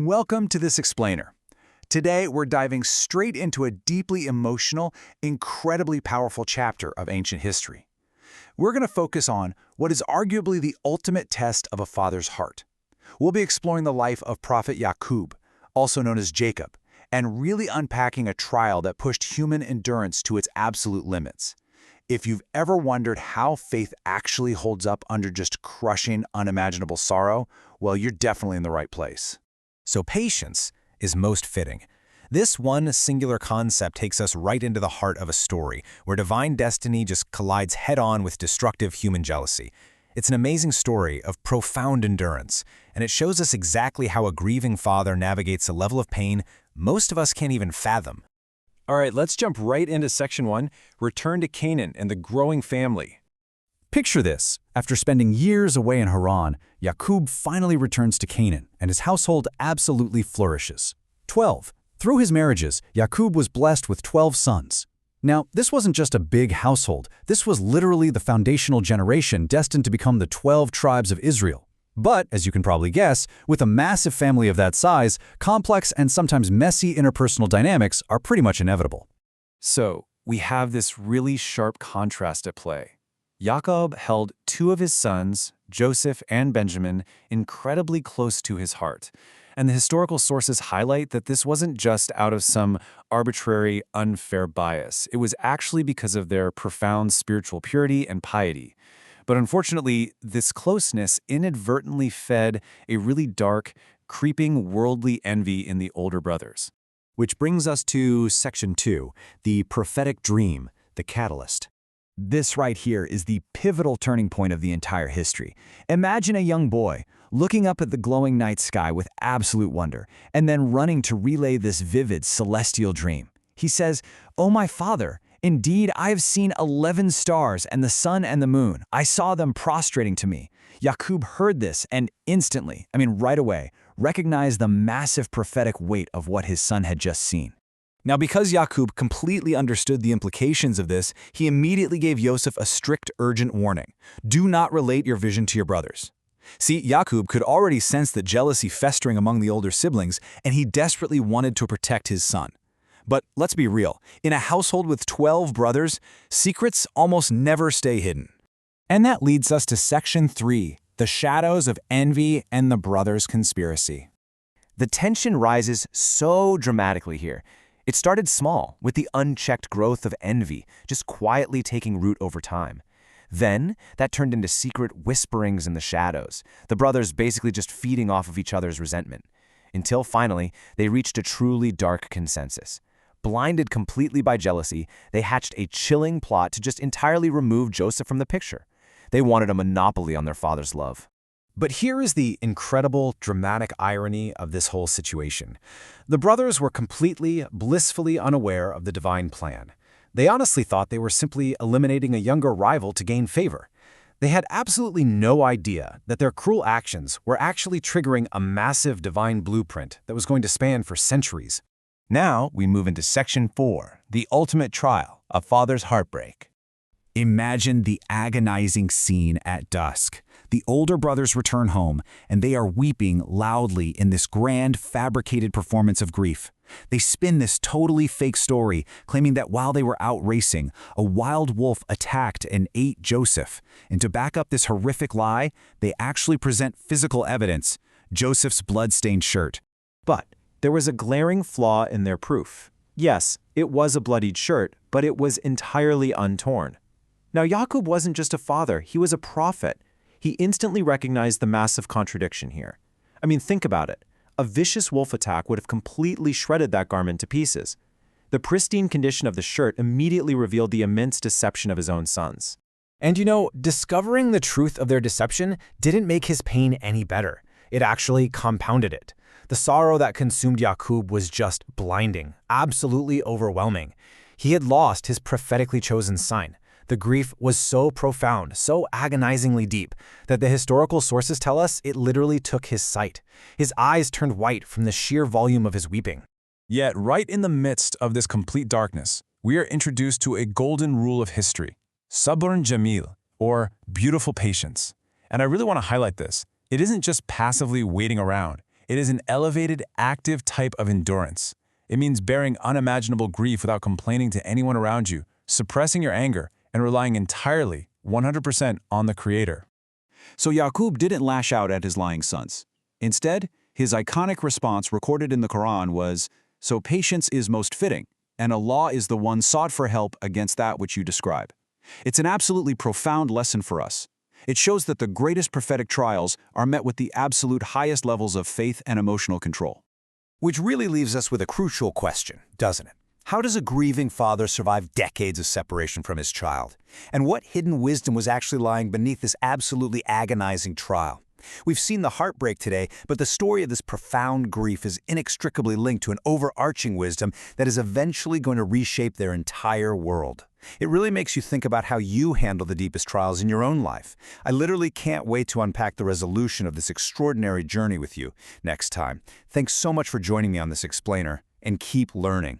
Welcome to this explainer. Today, we're diving straight into a deeply emotional, incredibly powerful chapter of ancient history. We're going to focus on what is arguably the ultimate test of a father's heart. We'll be exploring the life of Prophet Yaqub, also known as Jacob, and really unpacking a trial that pushed human endurance to its absolute limits. If you've ever wondered how faith actually holds up under just crushing, unimaginable sorrow, well, you're definitely in the right place. So patience is most fitting. This one singular concept takes us right into the heart of a story where divine destiny just collides head-on with destructive human jealousy. It's an amazing story of profound endurance, and it shows us exactly how a grieving father navigates a level of pain most of us can't even fathom. All right, let's jump right into Section 1, Return to Canaan and the Growing Family. Picture this. After spending years away in Haran, Yaqub finally returns to Canaan, and his household absolutely flourishes. 12. Through his marriages, Yaqub was blessed with 12 sons. Now, this wasn't just a big household. This was literally the foundational generation destined to become the 12 tribes of Israel. But, as you can probably guess, with a massive family of that size, complex and sometimes messy interpersonal dynamics are pretty much inevitable. So, we have this really sharp contrast at play. Yaqub held two of his sons, Joseph and Benjamin, incredibly close to his heart. And the historical sources highlight that this wasn't just out of some arbitrary, unfair bias. It was actually because of their profound spiritual purity and piety. But unfortunately, this closeness inadvertently fed a really dark, creeping worldly envy in the older brothers. Which brings us to Section 2, the prophetic dream, the catalyst. This right here is the pivotal turning point of the entire history. Imagine a young boy looking up at the glowing night sky with absolute wonder, and then running to relay this vivid celestial dream. He says, "Oh my father, indeed I have seen 11 stars and the sun and the moon. I saw them prostrating to me." Yaqub heard this and instantly, right away, recognized the massive prophetic weight of what his son had just seen. Now, because Yaqub completely understood the implications of this, he immediately gave Yusuf a strict, urgent warning. Do not relate your vision to your brothers. See, Yaqub could already sense the jealousy festering among the older siblings, and he desperately wanted to protect his son. But let's be real, in a household with 12 brothers, secrets almost never stay hidden. And that leads us to Section 3, the shadows of envy and the brothers' conspiracy. The tension rises so dramatically here. It started small, with the unchecked growth of envy, just quietly taking root over time. Then, that turned into secret whisperings in the shadows, the brothers basically just feeding off of each other's resentment. Until finally, they reached a truly dark consensus. Blinded completely by jealousy, they hatched a chilling plot to just entirely remove Joseph from the picture. They wanted a monopoly on their father's love. But here is the incredible, dramatic irony of this whole situation. The brothers were completely, blissfully unaware of the divine plan. They honestly thought they were simply eliminating a younger rival to gain favor. They had absolutely no idea that their cruel actions were actually triggering a massive divine blueprint that was going to span for centuries. Now we move into Section 4, the ultimate trial, a father's heartbreak. Imagine the agonizing scene at dusk. The older brothers return home, and they are weeping loudly in this grand, fabricated performance of grief. They spin this totally fake story, claiming that while they were out racing, a wild wolf attacked and ate Joseph. And to back up this horrific lie, they actually present physical evidence, Joseph's blood-stained shirt. But there was a glaring flaw in their proof. Yes, it was a bloodied shirt, but it was entirely untorn. Now, Yaqub wasn't just a father, he was a prophet. He instantly recognized the massive contradiction here. Think about it. A vicious wolf attack would have completely shredded that garment to pieces. The pristine condition of the shirt immediately revealed the immense deception of his own sons. And discovering the truth of their deception didn't make his pain any better. It actually compounded it. The sorrow that consumed Yaqub was just blinding, absolutely overwhelming. He had lost his prophetically chosen son. The grief was so profound, so agonizingly deep, that the historical sources tell us it literally took his sight. His eyes turned white from the sheer volume of his weeping. Yet, right in the midst of this complete darkness, we are introduced to a golden rule of history, Sabr Jamil, or beautiful patience. And I really want to highlight this. It isn't just passively waiting around. It is an elevated, active type of endurance. It means bearing unimaginable grief without complaining to anyone around you, suppressing your anger, and relying entirely, 100% on the Creator. So Yaqub didn't lash out at his lying sons. Instead, his iconic response recorded in the Quran was, "So patience is most fitting, and Allah is the one sought for help against that which you describe." It's an absolutely profound lesson for us. It shows that the greatest prophetic trials are met with the absolute highest levels of faith and emotional control. Which really leaves us with a crucial question, doesn't it? How does a grieving father survive decades of separation from his child? And what hidden wisdom was actually lying beneath this absolutely agonizing trial? We've seen the heartbreak today, but the story of this profound grief is inextricably linked to an overarching wisdom that is eventually going to reshape their entire world. It really makes you think about how you handle the deepest trials in your own life. I literally can't wait to unpack the resolution of this extraordinary journey with you next time. Thanks so much for joining me on this explainer, and keep learning.